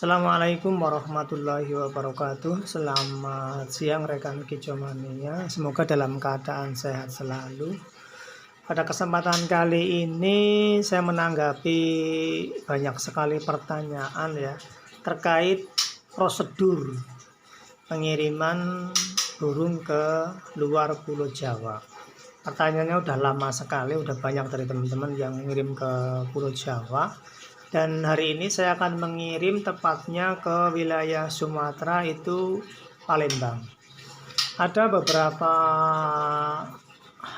Assalamualaikum warahmatullahi wabarakatuh. Selamat siang rekan Kijomania. Semoga dalam keadaan sehat selalu. Pada kesempatan kali ini saya menanggapi banyak sekali pertanyaan ya terkait prosedur pengiriman burung ke luar Pulau Jawa. Pertanyaannya udah lama sekali, udah banyak dari teman-teman yang ngirim ke Pulau Jawa. Dan hari ini saya akan mengirim tepatnya ke wilayah Sumatera, itu Palembang. Ada beberapa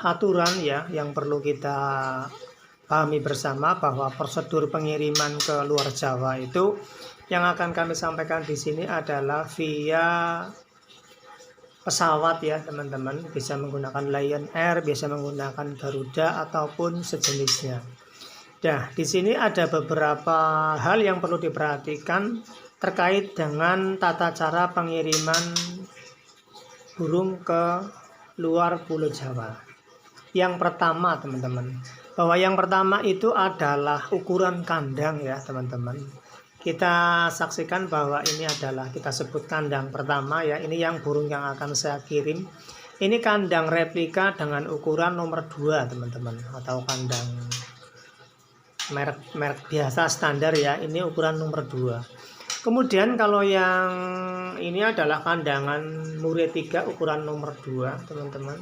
aturan ya yang perlu kita pahami bersama, bahwa prosedur pengiriman ke luar Jawa itu yang akan kami sampaikan di sini adalah via pesawat ya teman-teman. Bisa menggunakan Lion Air, bisa menggunakan Garuda ataupun sejenisnya. Nah, di sini ada beberapa hal yang perlu diperhatikan terkait dengan tata cara pengiriman burung ke luar Pulau Jawa. Yang pertama, teman-teman, bahwa yang pertama itu adalah ukuran kandang ya, teman-teman. Kita saksikan bahwa ini adalah, kita sebut kandang pertama ya. Ini yang burung yang akan saya kirim. Ini kandang replika dengan ukuran nomor 2, teman-teman, atau kandang merek biasa standar ya. Ini ukuran nomor 2. Kemudian kalau yang ini adalah kandangan Murai 3 ukuran nomor 2, teman-teman.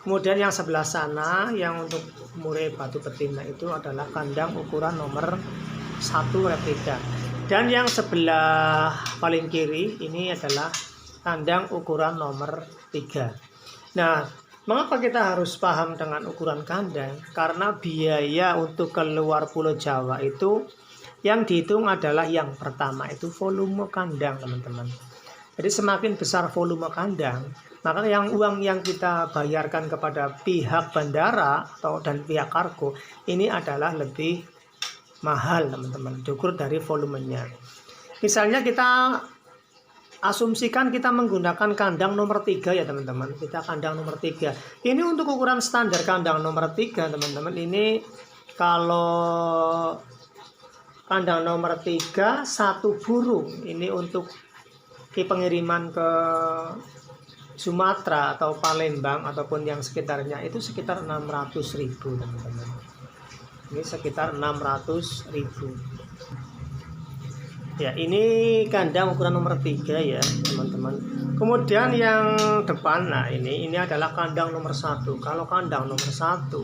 Kemudian yang sebelah sana yang untuk Murai batu betina itu adalah kandang ukuran nomor 1 replika. Dan yang sebelah paling kiri ini adalah kandang ukuran nomor 3. Nah, mengapa kita harus paham dengan ukuran kandang? Karena biaya untuk keluar Pulau Jawa itu yang dihitung adalah yang pertama itu volume kandang, teman-teman. Jadi semakin besar volume kandang, maka yang uang yang kita bayarkan kepada pihak bandara dan pihak kargo ini adalah lebih mahal, teman-teman, diukur dari volumenya. Misalnya kita asumsikan kita menggunakan kandang nomor 3 ya teman-teman. Kita kandang nomor 3. Ini untuk ukuran standar kandang nomor 3, teman-teman. Ini kalau kandang nomor 3 satu burung ini untuk pengiriman ke Sumatera atau Palembang ataupun yang sekitarnya itu sekitar 600.000, teman-teman. Ini sekitar 600.000. Ya, ini kandang ukuran nomor 3 ya, teman-teman. Kemudian yang depan, nah ini adalah kandang nomor 1. Kalau kandang nomor 1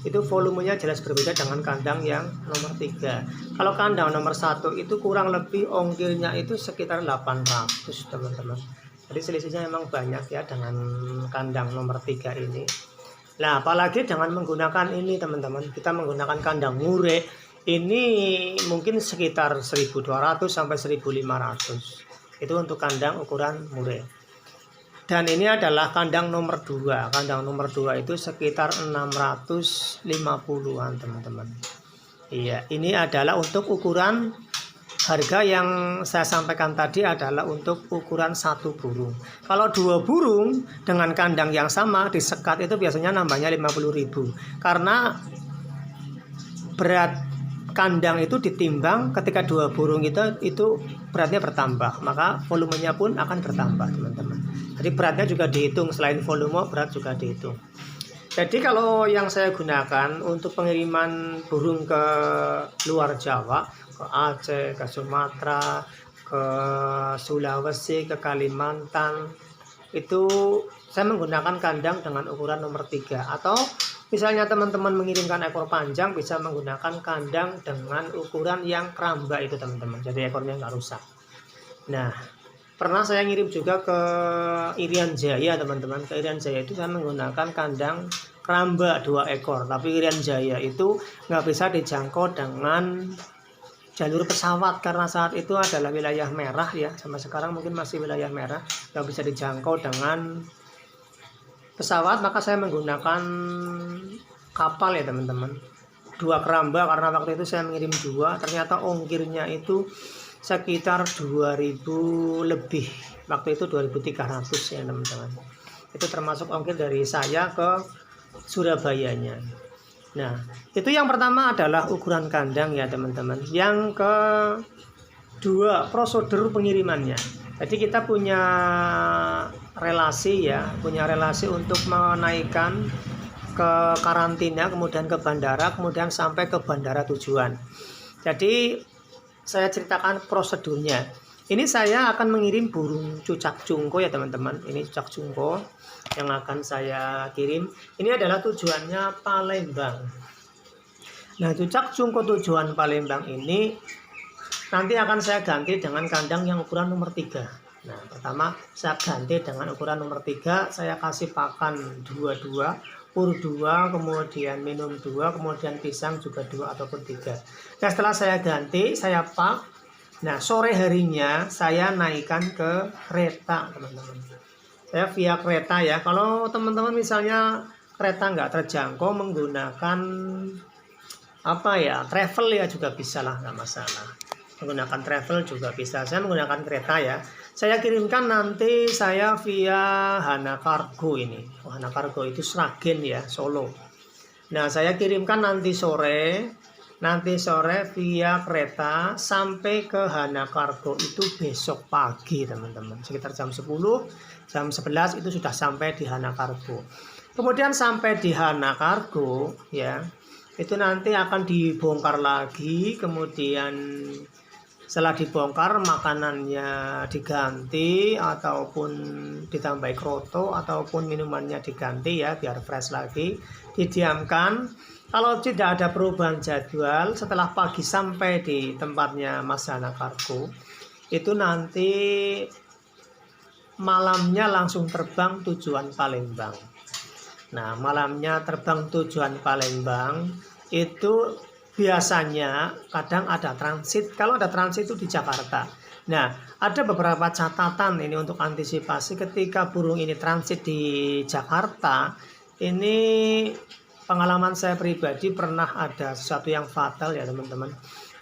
itu volumenya jelas berbeda dengan kandang yang nomor 3. Kalau kandang nomor 1 itu kurang lebih ongkirnya itu sekitar 800, teman-teman. Jadi selisihnya memang banyak ya dengan kandang nomor 3 ini. Nah, apalagi jangan menggunakan ini, teman-teman. Kita menggunakan kandang Murai. Ini mungkin sekitar 1.200 sampai 1.500. Itu untuk kandang ukuran Murai. Dan ini adalah kandang nomor 2. Kandang nomor 2 itu sekitar 650-an, teman-teman. Iya, ini adalah untuk ukuran. Harga yang saya sampaikan tadi adalah untuk ukuran 1 burung. Kalau 2 burung dengan kandang yang sama disekat itu biasanya nambahnya 50.000. Karena berat kandang itu ditimbang ketika 2 burung itu beratnya bertambah, maka volumenya pun akan bertambah, teman-teman. Jadi beratnya juga dihitung, selain volume berat juga dihitung. Jadi kalau yang saya gunakan untuk pengiriman burung ke luar Jawa, ke Aceh, ke Sumatera, ke Sulawesi, ke Kalimantan, itu saya menggunakan kandang dengan ukuran nomor 3. Atau misalnya teman-teman mengirimkan ekor panjang, bisa menggunakan kandang dengan ukuran yang keramba itu, teman-teman. Jadi ekornya nggak rusak. Nah, pernah saya ngirim juga ke Irian Jaya, teman-teman. Ke Irian Jaya itu saya menggunakan kandang keramba 2 ekor. Tapi Irian Jaya itu nggak bisa dijangkau dengan jalur pesawat karena saat itu adalah wilayah merah ya. Sampai sekarang mungkin masih wilayah merah, nggak bisa dijangkau dengan pesawat. Maka saya menggunakan kapal ya, teman-teman. 2 keramba karena waktu itu saya mengirim 2. Ternyata ongkirnya itu sekitar 2.000 lebih. Waktu itu 2.300 ya, teman-teman. Itu termasuk ongkir dari saya ke Surabayanya. Nah, itu yang pertama adalah ukuran kandang ya, teman-teman. Yang dua prosedur pengirimannya. Jadi kita punya relasi ya, punya relasi untuk menaikkan ke karantina, kemudian ke bandara, kemudian sampai ke bandara tujuan. Jadi saya ceritakan prosedurnya. Ini saya akan mengirim burung cucak cungko ya teman-teman. Ini cucak cungko yang akan saya kirim. Ini adalah tujuannya Palembang. Nah, cucak cungko tujuan Palembang ini nanti akan saya ganti dengan kandang yang ukuran nomor 3. Nah, pertama saya ganti dengan ukuran nomor 3, saya kasih pakan 22, pur 2, kemudian minum 2, kemudian pisang juga 2 ataupun 3. Nah, setelah saya ganti, saya pak. Nah, sore harinya saya naikkan ke kereta, teman-teman. Saya via kereta ya. Kalau teman-teman misalnya kereta nggak terjangkau menggunakan travel ya juga bisa lah, nggak masalah. Menggunakan travel juga bisa. Saya menggunakan kereta ya. Saya kirimkan nanti saya via Hana Cargo ini. Hana Cargo itu Sragen ya, Solo. Nah, saya kirimkan nanti sore via kereta sampai ke Hana Cargo itu besok pagi, teman-teman. Sekitar jam 10, jam 11 itu sudah sampai di Hana Cargo. Kemudian sampai di Hana Cargo ya, itu nanti akan dibongkar lagi, kemudian setelah dibongkar makanannya diganti ataupun ditambah kroto ataupun minumannya diganti ya biar fresh lagi, didiamkan. Kalau tidak ada perubahan jadwal setelah pagi sampai di tempatnya Mas Hana Cargo, itu nanti malamnya langsung terbang tujuan Palembang. Nah, malamnya terbang tujuan Palembang itu biasanya kadang ada transit. Kalau ada transit itu di Jakarta. Nah, ada beberapa catatan ini untuk antisipasi ketika burung ini transit di Jakarta. Ini pengalaman saya pribadi pernah ada sesuatu yang fatal ya teman-teman.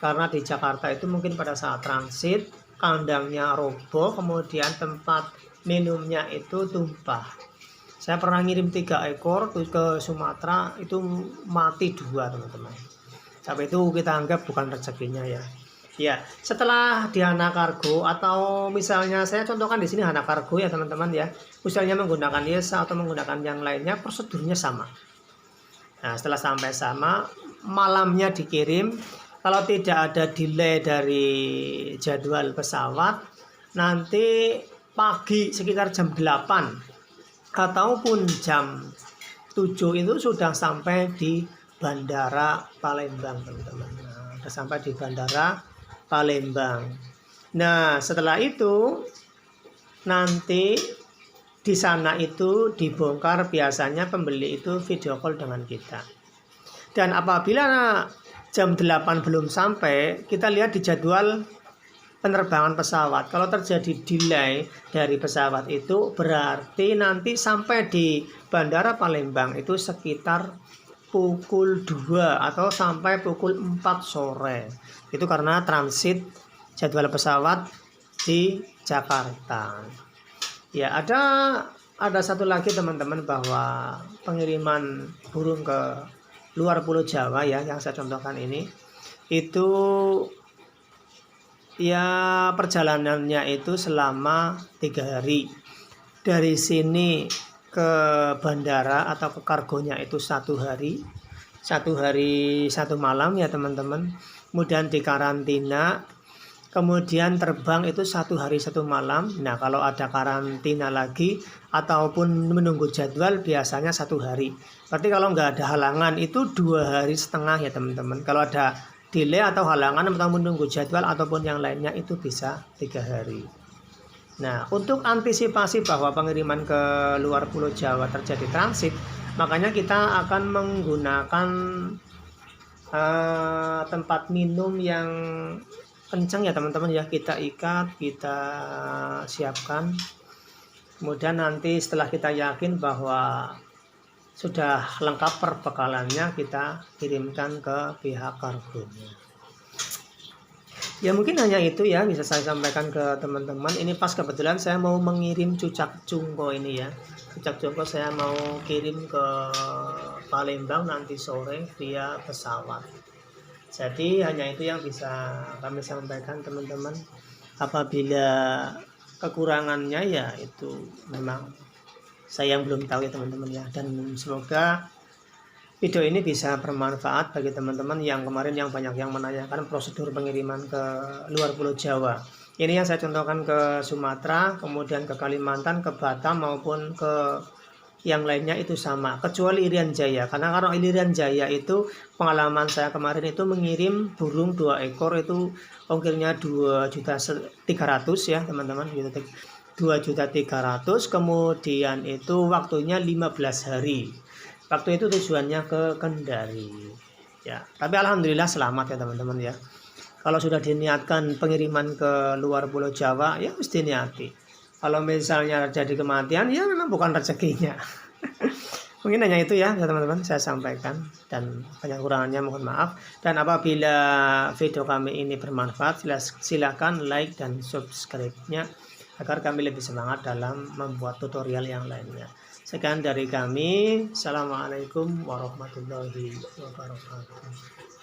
Karena di Jakarta itu mungkin pada saat transit kandangnya roboh, kemudian tempat minumnya itu tumpah. Saya pernah ngirim 3 ekor ke Sumatera, itu mati 2 teman-teman. Tapi itu kita anggap bukan rezekinya ya. Ya, setelah di Hana Cargo atau misalnya saya contohkan di sini Hana Cargo ya teman-teman ya. Misalnya menggunakan Yesa atau menggunakan yang lainnya, prosedurnya sama. Nah, setelah sampai sama, malamnya dikirim. Kalau tidak ada delay dari jadwal pesawat, nanti pagi sekitar jam 8 ataupun jam 7 itu sudah sampai di Bandara Palembang, teman-teman. Nah, sudah sampai di Bandara Palembang. Nah, setelah itu nanti di sana itu dibongkar, biasanya pembeli itu video call dengan kita. Dan apabila jam 8 belum sampai, kita lihat di jadwal penerbangan pesawat. Kalau terjadi delay dari pesawat itu berarti nanti sampai di Bandara Palembang itu sekitar pukul 2 atau sampai pukul 4 sore. Itu karena transit jadwal pesawat di Jakarta. Ya, ada satu lagi teman-teman, bahwa pengiriman burung ke luar Pulau Jawa ya yang saya contohkan ini itu ya perjalanannya itu selama 3 hari. Dari sini ke bandara atau ke kargonya itu 1 hari, 1 malam ya teman-teman. Kemudian dikarantina, kemudian terbang itu 1 hari 1 malam. Nah, kalau ada karantina lagi ataupun menunggu jadwal biasanya 1 hari. Berarti kalau nggak ada halangan itu 2,5 hari ya teman-teman. Kalau ada delay atau halangan atau menunggu jadwal ataupun yang lainnya itu bisa 3 hari. Nah, untuk antisipasi bahwa pengiriman ke luar Pulau Jawa terjadi transit, makanya kita akan menggunakan tempat minum yang kencang ya teman-teman ya. Kita ikat, kita siapkan. Kemudian nanti setelah kita yakin bahwa sudah lengkap perbekalannya, kita kirimkan ke pihak kargonya. Ya, mungkin hanya itu ya bisa saya sampaikan ke teman-teman. Ini pas kebetulan saya mau mengirim cucak cungko ini ya. Cucak cungko saya mau kirim ke Palembang nanti sore via pesawat. Jadi hanya itu yang bisa kami sampaikan teman-teman. Apabila kekurangannya ya itu memang saya yang belum tahu ya teman-teman ya. Dan semoga video ini bisa bermanfaat bagi teman-teman yang kemarin yang banyak yang menanyakan prosedur pengiriman ke luar Pulau Jawa. Ini yang saya contohkan ke Sumatera, kemudian ke Kalimantan, ke Batam maupun ke yang lainnya itu sama, kecuali Irian Jaya. Karena kalau Irian Jaya itu pengalaman saya kemarin itu mengirim burung 2 ekor itu ongkirnya 2.300.000 ya teman-teman, 2.300.000, kemudian itu waktunya 15 hari. Waktu itu tujuannya ke Kendari. Ya, tapi alhamdulillah selamat ya teman-teman ya. Kalau sudah diniatkan pengiriman ke luar Pulau Jawa ya mesti niati. Kalau misalnya terjadi kematian ya memang bukan rezekinya. Mungkin hanya itu ya teman-teman saya sampaikan, dan banyak kurangannya mohon maaf. Dan apabila video kami ini bermanfaat, silakan like dan subscribe-nya agar kami lebih semangat dalam membuat tutorial yang lainnya. Sekian dari kami. Assalamualaikum warahmatullahi wabarakatuh.